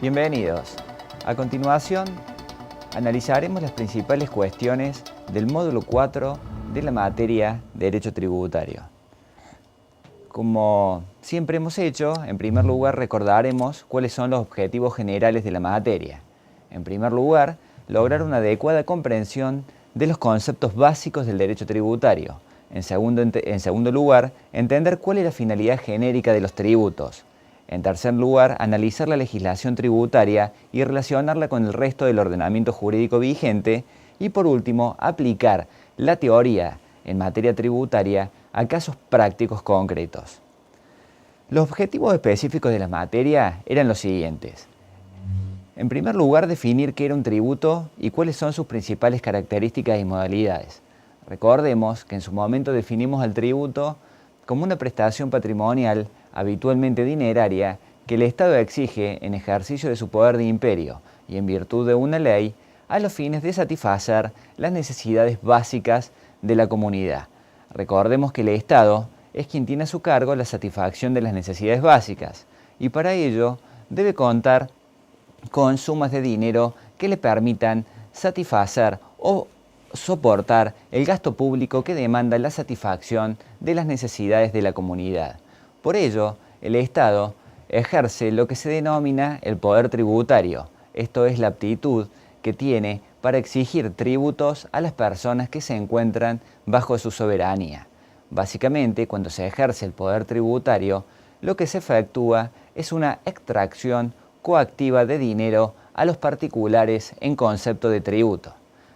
Bienvenidos. A continuación, analizaremos las principales cuestiones del módulo 4 de la materia Derecho Tributario. Como siempre hemos hecho, en primer lugar recordaremos cuáles son los objetivos generales de la materia. En primer lugar, lograr una adecuada comprensión de los conceptos básicos del derecho tributario. En segundo lugar, entender cuál es la finalidad genérica de los tributos. En tercer lugar, analizar la legislación tributaria y relacionarla con el resto del ordenamiento jurídico vigente. Y por último, aplicar la teoría en materia tributaria a casos prácticos concretos. Los objetivos específicos de la materia eran los siguientes. En primer lugar, definir qué era un tributo y cuáles son sus principales características y modalidades. Recordemos que en su momento definimos el tributo como una prestación patrimonial, habitualmente dineraria, que el Estado exige en ejercicio de su poder de imperio y en virtud de una ley a los fines de satisfacer las necesidades básicas de la comunidad. Recordemos que el Estado es quien tiene a su cargo la satisfacción de las necesidades básicas y para ello debe contar con sumas de dinero que le permitan satisfacer o soportar el gasto público que demanda la satisfacción de las necesidades de la comunidad. Por ello, el Estado ejerce lo que se denomina el poder tributario. Esto es la aptitud que tiene para exigir tributos a las personas que se encuentran bajo su soberanía. Básicamente, cuando se ejerce el poder tributario, lo que se efectúa es una extracción coactiva de dinero a los particulares en concepto de tributo.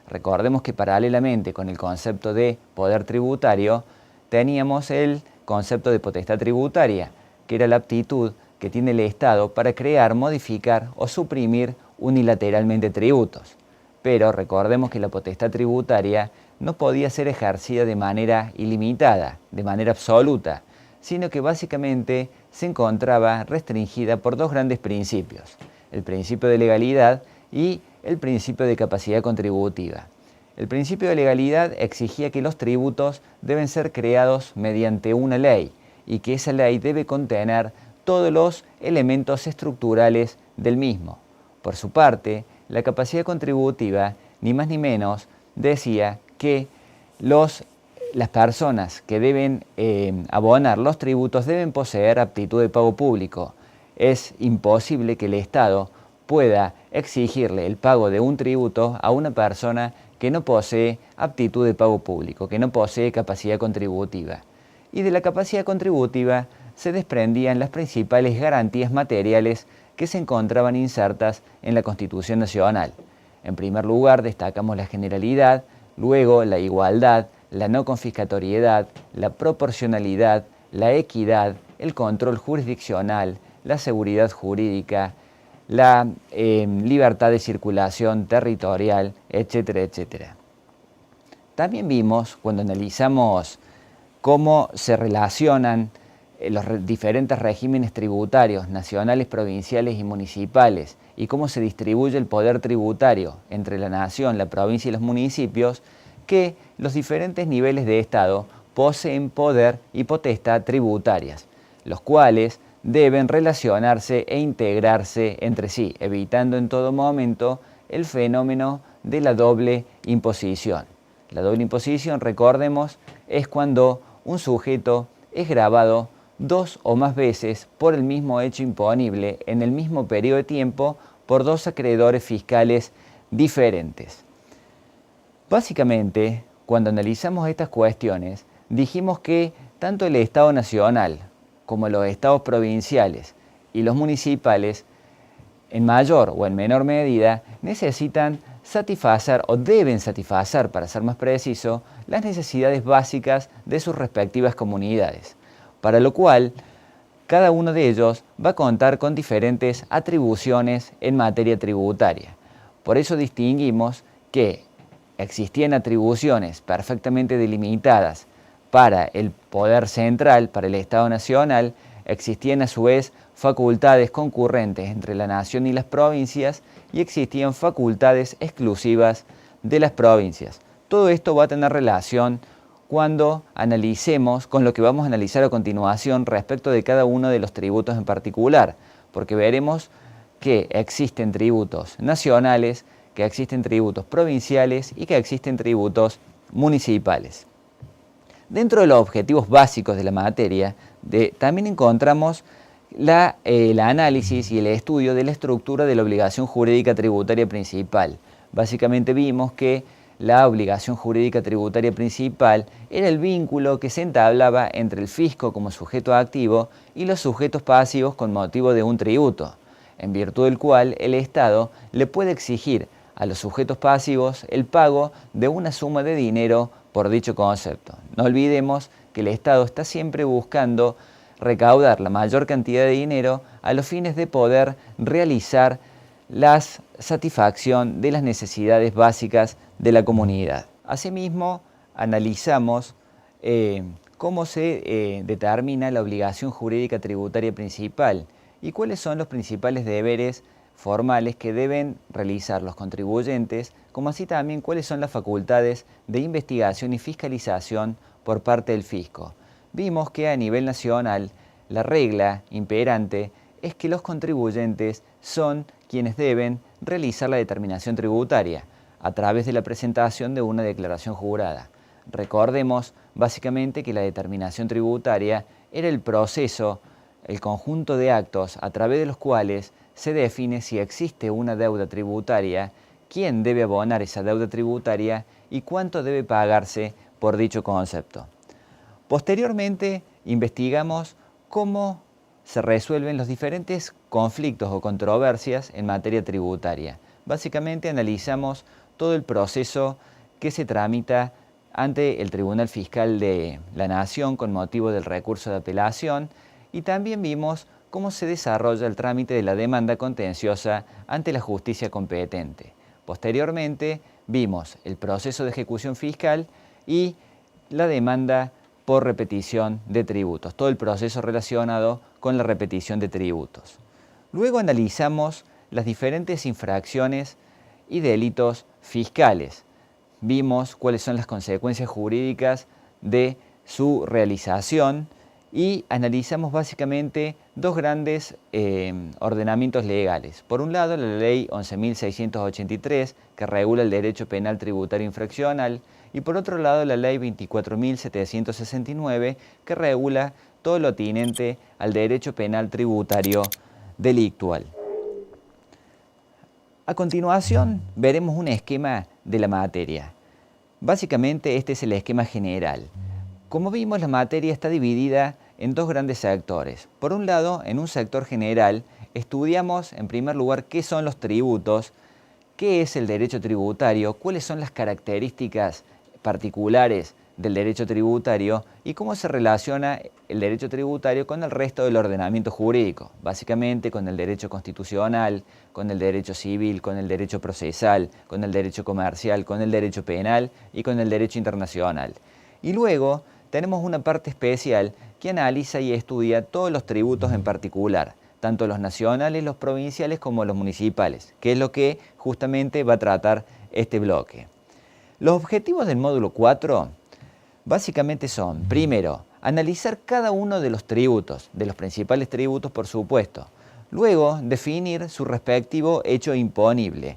Recordemos que paralelamente con el concepto de poder tributario, teníamos el concepto de potestad tributaria, que era la aptitud que tiene el Estado para crear, modificar o suprimir unilateralmente tributos. Pero recordemos que la potestad tributaria no podía ser ejercida de manera ilimitada, de manera absoluta, sino que básicamente se encontraba restringida por dos grandes principios: el principio de legalidad y el principio de capacidad contributiva. El principio de legalidad exigía que los tributos deben ser creados mediante una ley y que esa ley debe contener todos los elementos estructurales del mismo. Por su parte, la capacidad contributiva, ni más ni menos, decía que las personas que deben abonar los tributos deben poseer aptitud de pago público. Es imposible que el Estado pueda exigirle el pago de un tributo a una persona que no posee aptitud de pago público, que no posee capacidad contributiva. Y de la capacidad contributiva se desprendían las principales garantías materiales que se encontraban insertas en la Constitución Nacional. En primer lugar, destacamos la generalidad, luego la igualdad, la no confiscatoriedad, la proporcionalidad, la equidad, el control jurisdiccional, la seguridad jurídica, la libertad de circulación territorial, etcétera, etcétera. También vimos, cuando analizamos cómo se relacionan los diferentes regímenes tributarios nacionales, provinciales y municipales y cómo se distribuye el poder tributario entre la nación, la provincia y los municipios, que los diferentes niveles de Estado poseen poder y potestad tributarias, los cuales deben relacionarse e integrarse entre sí, evitando en todo momento el fenómeno de la doble imposición. La doble imposición, recordemos, es cuando un sujeto es gravado dos o más veces por el mismo hecho imponible en el mismo periodo de tiempo por dos acreedores fiscales diferentes. Básicamente, cuando analizamos estas cuestiones, dijimos que tanto el Estado nacional como los estados provinciales y los municipales, en mayor o en menor medida, necesitan satisfacer o deben satisfacer, para ser más preciso, las necesidades básicas de sus respectivas comunidades, para lo cual cada uno de ellos va a contar con diferentes atribuciones en materia tributaria. Por eso distinguimos que existían atribuciones perfectamente delimitadas para el poder central, para el Estado Nacional. Existían a su vez facultades concurrentes entre la nación y las provincias y existían facultades exclusivas de las provincias. Todo esto va a tener relación cuando analicemos con lo que vamos a analizar a continuación respecto de cada uno de los tributos en particular, porque veremos que existen tributos nacionales, que existen tributos provinciales y que existen tributos municipales. Dentro de los objetivos básicos de la materia, también encontramos el análisis y el estudio de la estructura de la obligación jurídica tributaria principal. Básicamente vimos que la obligación jurídica tributaria principal era el vínculo que se entablaba entre el fisco como sujeto activo y los sujetos pasivos con motivo de un tributo, en virtud del cual el Estado le puede exigir a los sujetos pasivos el pago de una suma de dinero por dicho concepto. No olvidemos que el Estado está siempre buscando recaudar la mayor cantidad de dinero a los fines de poder realizar la satisfacción de las necesidades básicas de la comunidad. Asimismo, analizamos cómo se determina la obligación jurídica tributaria principal y cuáles son los principales deberes formales que deben realizar los contribuyentes, como así también cuáles son las facultades de investigación y fiscalización por parte del fisco. Vimos que a nivel nacional la regla imperante es que los contribuyentes son quienes deben realizar la determinación tributaria a través de la presentación de una declaración jurada. Recordemos básicamente que la determinación tributaria era el proceso, el conjunto de actos a través de los cuales se define si existe una deuda tributaria, quién debe abonar esa deuda tributaria y cuánto debe pagarse por dicho concepto. Posteriormente, investigamos cómo se resuelven los diferentes conflictos o controversias en materia tributaria. Básicamente analizamos todo el proceso que se tramita ante el Tribunal Fiscal de la Nación con motivo del recurso de apelación y también vimos cómo se desarrolla el trámite de la demanda contenciosa ante la justicia competente. Posteriormente vimos el proceso de ejecución fiscal y la demanda por repetición de tributos, todo el proceso relacionado con la repetición de tributos. Luego analizamos las diferentes infracciones y delitos fiscales. Vimos cuáles son las consecuencias jurídicas de su realización y analizamos básicamente dos grandes ordenamientos legales. Por un lado, la Ley 11.683, que regula el derecho penal tributario infraccional, y por otro lado, la Ley 24.769, que regula todo lo atinente al derecho penal tributario delictual. A continuación, veremos un esquema de la materia. Básicamente, este es el esquema general. Como vimos, la materia está dividida en dos grandes sectores. Por un lado, en un sector general, estudiamos en primer lugar qué son los tributos, qué es el derecho tributario, cuáles son las características particulares del derecho tributario y cómo se relaciona el derecho tributario con el resto del ordenamiento jurídico, básicamente con el derecho constitucional, con el derecho civil, con el derecho procesal, con el derecho comercial, con el derecho penal y con el derecho internacional. Y luego tenemos una parte especial que analiza y estudia todos los tributos en particular, tanto los nacionales, los provinciales como los municipales, que es lo que justamente va a tratar este bloque. Los objetivos del módulo 4 básicamente son, primero, analizar cada uno de los tributos, de los principales tributos por supuesto. Luego, definir su respectivo hecho imponible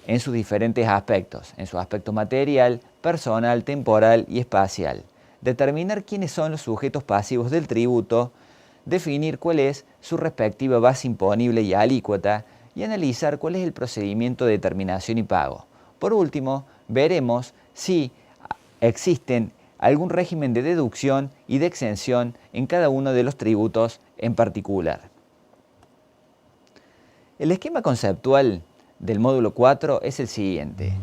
en sus diferentes aspectos, en su aspecto material, personal, temporal y espacial. Determinar quiénes son los sujetos pasivos del tributo, definir cuál es su respectiva base imponible y alícuota y analizar cuál es el procedimiento de determinación y pago. Por último, veremos si existen algún régimen de deducción y de exención en cada uno de los tributos en particular. El esquema conceptual del módulo 4 es el siguiente.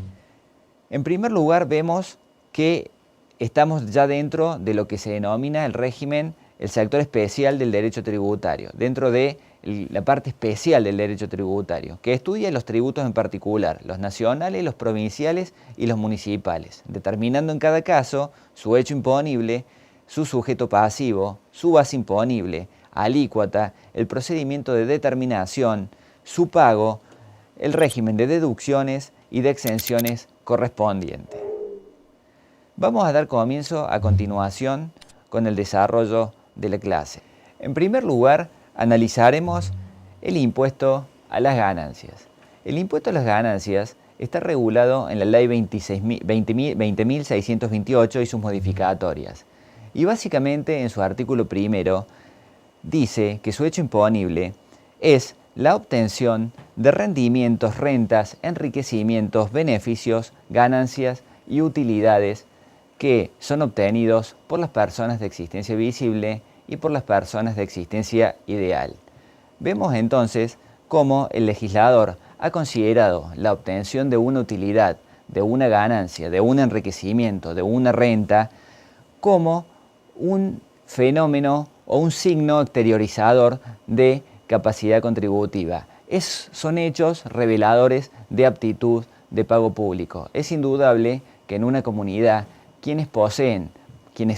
En primer lugar, vemos que estamos ya dentro de lo que se denomina el régimen, el sector especial del derecho tributario, dentro de la parte especial del derecho tributario, que estudia los tributos en particular, los nacionales, los provinciales y los municipales, determinando en cada caso su hecho imponible, su sujeto pasivo, su base imponible, alícuota, el procedimiento de determinación, su pago, el régimen de deducciones y de exenciones correspondiente. Vamos a dar comienzo a continuación con el desarrollo de la clase. En primer lugar, analizaremos el impuesto a las ganancias. El impuesto a las ganancias está regulado en la Ley 20.628 y sus modificatorias. Y básicamente en su artículo primero dice que su hecho imponible es la obtención de rendimientos, rentas, enriquecimientos, beneficios, ganancias y utilidades que son obtenidos por las personas de existencia visible y por las personas de existencia ideal. Vemos entonces cómo el legislador ha considerado la obtención de una utilidad, de una ganancia, de un enriquecimiento, de una renta, como un fenómeno o un signo exteriorizador de capacidad contributiva. Son hechos reveladores de aptitud de pago público. Es indudable que en una comunidad quienes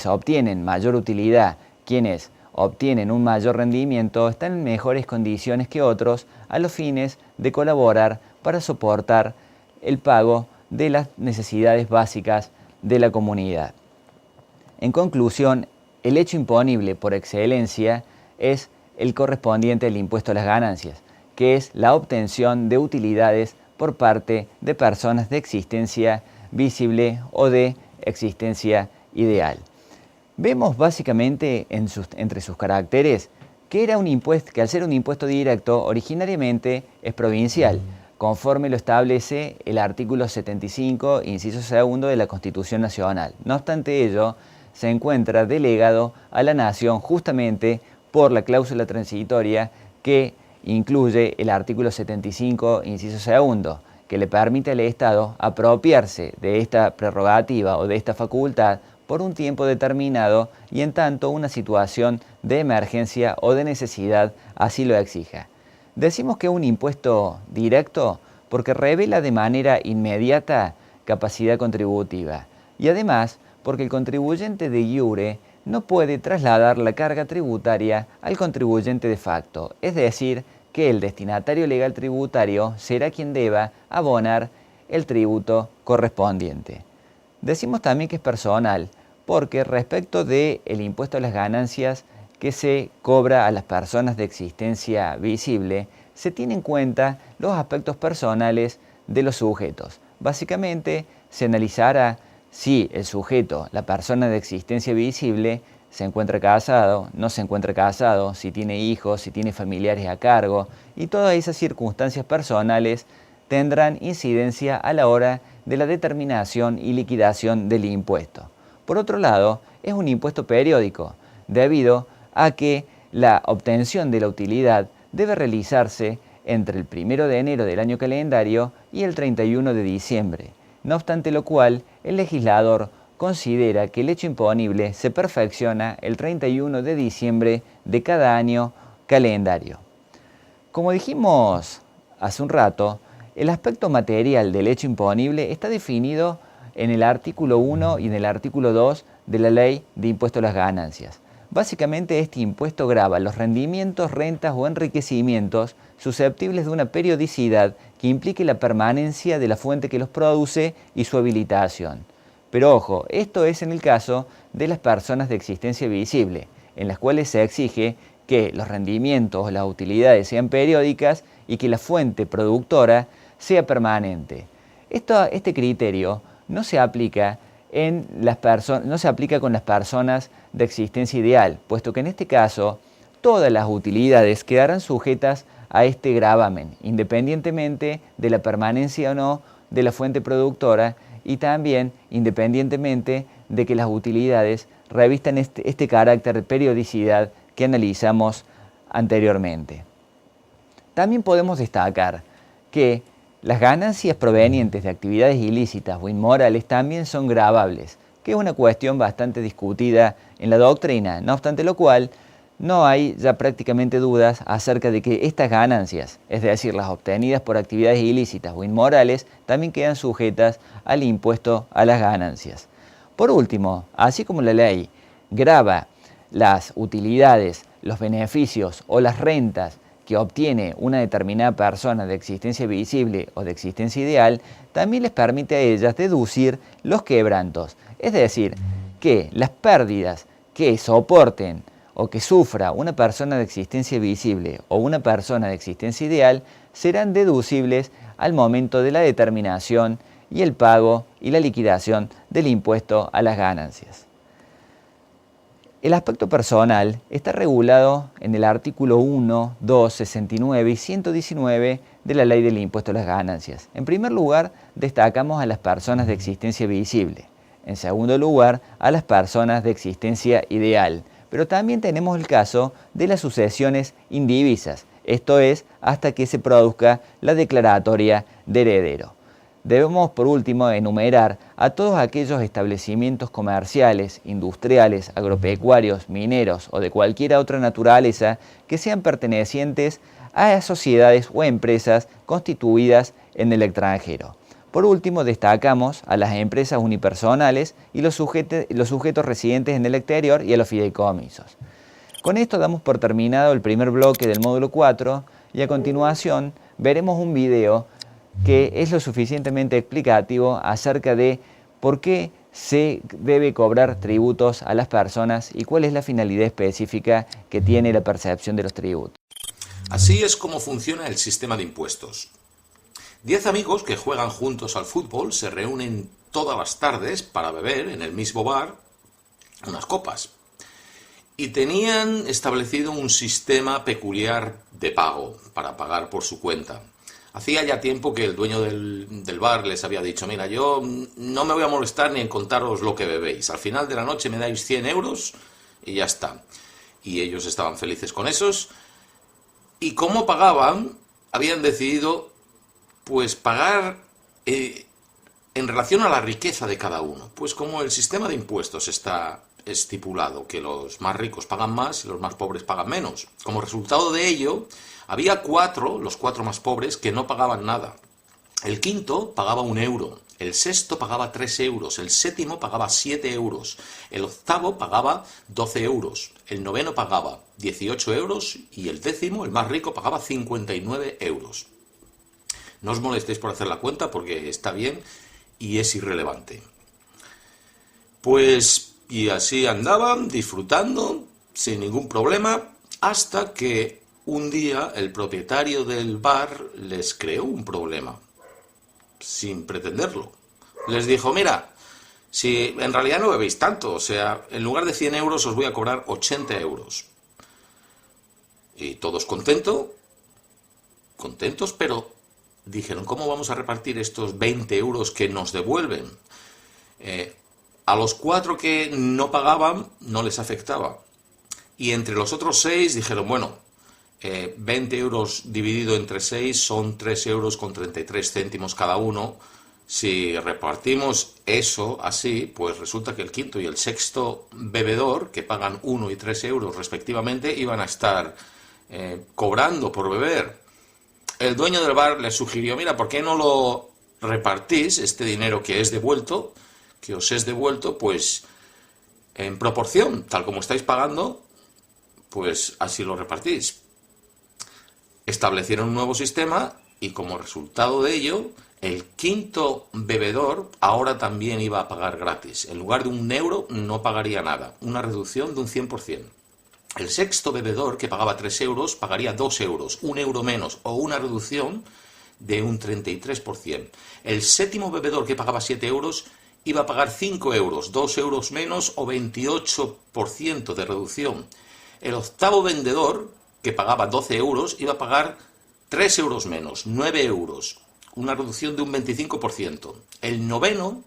obtienen mayor utilidad, quienes obtienen un mayor rendimiento, están en mejores condiciones que otros a los fines de colaborar para soportar el pago de las necesidades básicas de la comunidad. En conclusión, el hecho imponible por excelencia es el correspondiente al impuesto a las ganancias, que es la obtención de utilidades por parte de personas de existencia visible o de existencia ideal. Vemos básicamente entre sus caracteres que al ser un impuesto directo, originariamente es provincial, conforme lo establece el artículo 75, inciso segundo de la Constitución Nacional. No obstante ello, se encuentra delegado a la Nación justamente por la cláusula transitoria que incluye el artículo 75, inciso segundo, que le permite al Estado apropiarse de esta prerrogativa o de esta facultad por un tiempo determinado y en tanto una situación de emergencia o de necesidad así lo exija. Decimos que es un impuesto directo porque revela de manera inmediata capacidad contributiva y además porque el contribuyente de iure no puede trasladar la carga tributaria al contribuyente de facto, es decir, que el destinatario legal tributario será quien deba abonar el tributo correspondiente. Decimos también que es personal, porque respecto del impuesto a las ganancias que se cobra a las personas de existencia visible, se tienen en cuenta los aspectos personales de los sujetos. Básicamente, se analizará si el sujeto, la persona de existencia visible, se encuentra casado, no se encuentra casado, si tiene hijos, si tiene familiares a cargo, y todas esas circunstancias personales tendrán incidencia a la hora de la determinación y liquidación del impuesto. Por otro lado, es un impuesto periódico, debido a que la obtención de la utilidad debe realizarse entre el 1 de enero del año calendario y el 31 de diciembre. No obstante lo cual, el legislador considera que el hecho imponible se perfecciona el 31 de diciembre de cada año calendario. Como dijimos hace un rato, el aspecto material del hecho imponible está definido en el artículo 1 y en el artículo 2 de la Ley de Impuesto a las Ganancias. Básicamente este impuesto grava los rendimientos, rentas o enriquecimientos susceptibles de una periodicidad que implique la permanencia de la fuente que los produce y su habilitación. Pero ojo, esto es en el caso de las personas de existencia visible, en las cuales se exige que los rendimientos o las utilidades sean periódicas y que la fuente productora sea permanente. Este criterio no se aplica con las personas de existencia ideal, puesto que en este caso todas las utilidades quedarán sujetas a este gravamen, independientemente de la permanencia o no de la fuente productora y también independientemente de que las utilidades revistan este carácter de periodicidad que analizamos anteriormente. También podemos destacar que las ganancias provenientes de actividades ilícitas o inmorales también son gravables, que es una cuestión bastante discutida en la doctrina, no obstante lo cual no hay ya prácticamente dudas acerca de que estas ganancias, es decir, las obtenidas por actividades ilícitas o inmorales, también quedan sujetas al impuesto a las ganancias. Por último, así como la ley grava las utilidades, los beneficios o las rentas que obtiene una determinada persona de existencia visible o de existencia ideal, también les permite a ellas deducir los quebrantos, es decir, que las pérdidas que soporten o que sufra una persona de existencia visible o una persona de existencia ideal serán deducibles al momento de la determinación y el pago y la liquidación del impuesto a las ganancias. El aspecto personal está regulado en el artículo 1, 2, 69 y 119 de la Ley del Impuesto a las Ganancias. En primer lugar, destacamos a las personas de existencia visible. En segundo lugar, a las personas de existencia ideal. Pero también tenemos el caso de las sucesiones indivisas, esto es, hasta que se produzca la declaratoria de heredero. Debemos, por último, enumerar a todos aquellos establecimientos comerciales, industriales, agropecuarios, mineros o de cualquier otra naturaleza que sean pertenecientes a sociedades o empresas constituidas en el extranjero. Por último, destacamos a las empresas unipersonales y los sujetos residentes en el exterior y a los fideicomisos. Con esto damos por terminado el primer bloque del módulo 4 y a continuación veremos un video que es lo suficientemente explicativo acerca de por qué se debe cobrar tributos a las personas y cuál es la finalidad específica que tiene la percepción de los tributos. Así es como funciona el sistema de impuestos. 10 amigos que juegan juntos al fútbol se reúnen todas las tardes para beber en el mismo bar unas copas. Y tenían establecido un sistema peculiar de pago, para pagar por su cuenta. Hacía ya tiempo que el dueño del bar les había dicho: mira, yo no me voy a molestar ni en contaros lo que bebéis. Al final de la noche me dais 100 euros y ya está. Y ellos estaban felices con esos. Y como pagaban, habían decidido pues pagar en relación a la riqueza de cada uno. Pues como el sistema de impuestos está estipulado que los más ricos pagan más y los más pobres pagan menos. Como resultado de ello, había los cuatro más pobres, que no pagaban nada. El quinto pagaba 1 euro, el sexto pagaba 3 euros, el séptimo pagaba 7 euros, el octavo pagaba 12 euros, el noveno pagaba 18 euros y el décimo, el más rico, pagaba 59 euros. No os molestéis por hacer la cuenta porque está bien y es irrelevante. Pues, y así andaban, disfrutando, sin ningún problema, hasta que un día el propietario del bar les creó un problema, sin pretenderlo. Les dijo: mira, si en realidad no bebéis tanto, o sea, en lugar de 100 euros os voy a cobrar 80 euros. Y todos contentos, pero dijeron: ¿cómo vamos a repartir estos 20 euros que nos devuelven? A los 4 que no pagaban no les afectaba. Y entre los otros 6 dijeron: bueno, 20 euros dividido entre 6 son 3 euros con 33 céntimos cada uno. Si repartimos eso así, pues resulta que el quinto y el sexto bebedor, que pagan 1 y 3 euros respectivamente, iban a estar cobrando por beber. El dueño del bar les sugirió: mira, ¿por qué no lo repartís, este dinero que os es devuelto, pues en proporción, tal como estáis pagando, pues así lo repartís? Establecieron un nuevo sistema y como resultado de ello, el quinto bebedor ahora también iba a pagar gratis. En lugar de 1 euro no pagaría nada, una reducción de un 100%. El sexto bebedor, que pagaba 3 euros, pagaría 2 euros, 1 euro menos, o una reducción de un 33%. El séptimo bebedor, que pagaba 7 euros, iba a pagar 5 euros, 2 euros menos o 28% de reducción. El octavo vendedor, que pagaba 12 euros, iba a pagar 3 euros menos, 9 euros, una reducción de un 25%. El noveno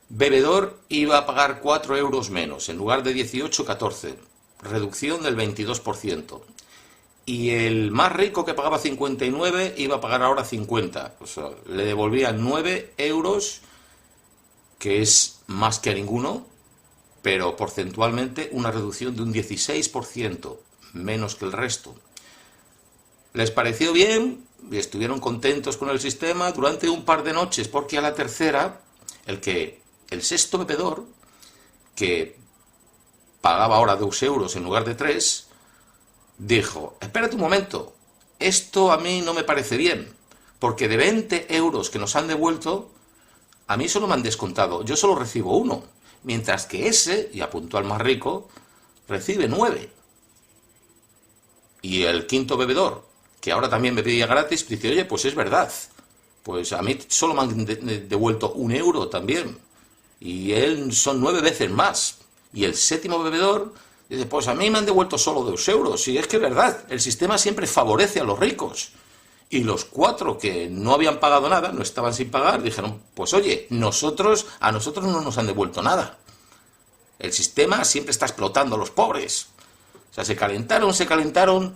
bebedor iba a pagar 4 euros menos, en lugar de 18, 14, reducción del 22%. Y el más rico, que pagaba 59, iba a pagar ahora 50. O sea, le devolvían 9 euros, que es más que a ninguno, pero porcentualmente una reducción de un 16%, menos que el resto. Les pareció bien y estuvieron contentos con el sistema durante un par de noches, porque a la tercera, el sexto bebedor, que pagaba ahora 2 euros en lugar de 3, dijo: espérate un momento, esto a mí no me parece bien, porque de 20 euros que nos han devuelto, a mí solo me han descontado, yo solo recibo 1, mientras que ese, y apuntó al más rico, recibe 9. Y el quinto bebedor, que ahora también bebía gratis, dice, oye, pues es verdad, pues a mí solo me han devuelto 1 euro también, y él son 9 veces más. Y el séptimo bebedor dice, pues a mí me han devuelto solo 2 euros, y es que es verdad, el sistema siempre favorece a los ricos. Y los 4 que no habían pagado nada, no estaban sin pagar, dijeron, pues oye, a nosotros no nos han devuelto nada. El sistema siempre está explotando a los pobres. O sea, se calentaron,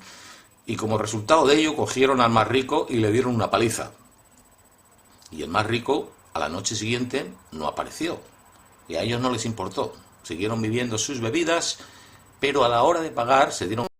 y como resultado de ello cogieron al más rico y le dieron una paliza. Y el más rico, a la noche siguiente, no apareció. Y a ellos no les importó. Siguieron viviendo sus bebidas, pero a la hora de pagar se dieron